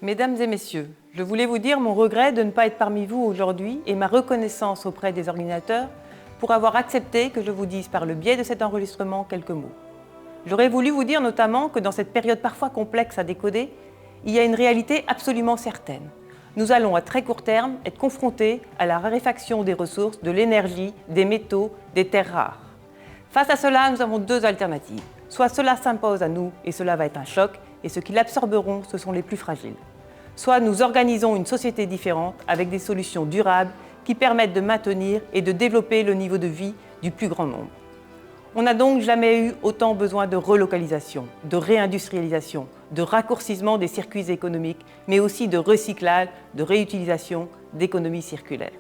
Mesdames et messieurs, je voulais vous dire mon regret de ne pas être parmi vous aujourd'hui et ma reconnaissance auprès des organisateurs pour avoir accepté que je vous dise par le biais de cet enregistrement quelques mots. J'aurais voulu vous dire notamment que dans cette période parfois complexe à décoder, il y a une réalité absolument certaine. Nous allons à très court terme être confrontés à la raréfaction des ressources, de l'énergie, des métaux, des terres rares. Face à cela, nous avons deux alternatives. Soit cela s'impose à nous et cela va être un choc, et ceux qui l'absorberont, ce sont les plus fragiles. Soit nous organisons une société différente avec des solutions durables qui permettent de maintenir et de développer le niveau de vie du plus grand nombre. On n'a donc jamais eu autant besoin de relocalisation, de réindustrialisation, de raccourcissement des circuits économiques, mais aussi de recyclage, de réutilisation, d'économie circulaire.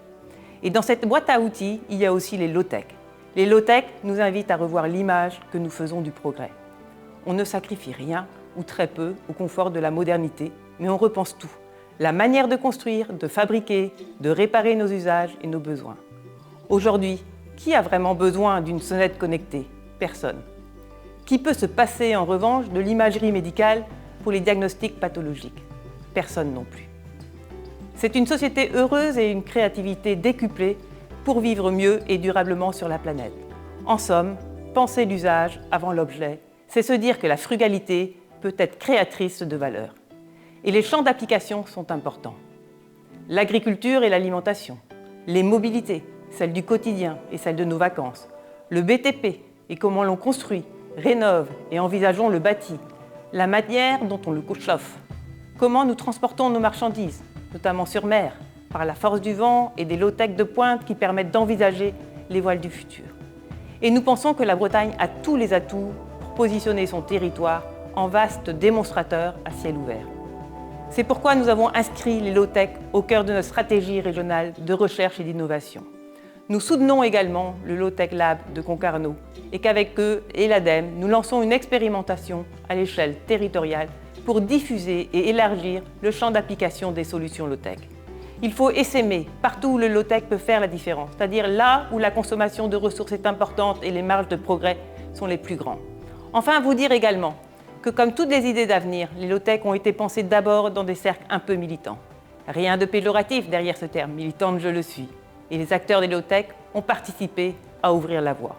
Et dans cette boîte à outils, il y a aussi les low-tech. Les low-tech nous invitent à revoir l'image que nous faisons du progrès. On ne sacrifie rien, ou très peu, au confort de la modernité, mais on repense tout. La manière de construire, de fabriquer, de réparer nos usages et nos besoins. Aujourd'hui, qui a vraiment besoin d'une sonnette connectée? Personne. Qui peut se passer en revanche de l'imagerie médicale pour les diagnostics pathologiques? Personne non plus. C'est une société heureuse et une créativité décuplée pour vivre mieux et durablement sur la planète. En somme, penser l'usage avant l'objet, c'est se dire que la frugalité peut être créatrice de valeur. Et les champs d'application sont importants. L'agriculture et l'alimentation, les mobilités, celles du quotidien et celles de nos vacances, le BTP et comment l'on construit, rénove et envisageons le bâti, la manière dont on le chauffe, comment nous transportons nos marchandises, notamment sur mer, par la force du vent et des low-tech de pointe qui permettent d'envisager les voiles du futur. Et nous pensons que la Bretagne a tous les atouts pour positionner son territoire en vaste démonstrateur à ciel ouvert. C'est pourquoi nous avons inscrit les low-tech au cœur de notre stratégie régionale de recherche et d'innovation. Nous soutenons également le Low-Tech Lab de Concarneau et qu'avec eux et l'ADEME, nous lançons une expérimentation à l'échelle territoriale pour diffuser et élargir le champ d'application des solutions low-tech. Il faut essaimer partout où le low-tech peut faire la différence, c'est-à-dire là où la consommation de ressources est importante et les marges de progrès sont les plus grandes. Enfin, vous dire également que comme toutes les idées d'avenir, les low-tech ont été pensées d'abord dans des cercles un peu militants. Rien de péjoratif derrière ce terme, militante je le suis. Et les acteurs des low-tech ont participé à ouvrir la voie.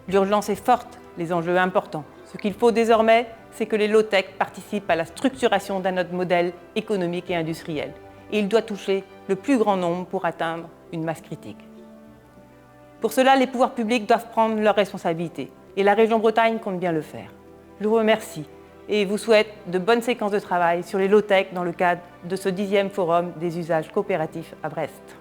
L'urgence est forte, les enjeux importants. Ce qu'il faut désormais, c'est que les low-tech participent à la structuration d'un autre modèle économique et industriel. Et il doit toucher le plus grand nombre pour atteindre une masse critique. Pour cela, les pouvoirs publics doivent prendre leurs responsabilités. Et la région Bretagne compte bien le faire. Je vous remercie et vous souhaite de bonnes séquences de travail sur les low-tech dans le cadre de ce 10e forum des usages coopératifs à Brest.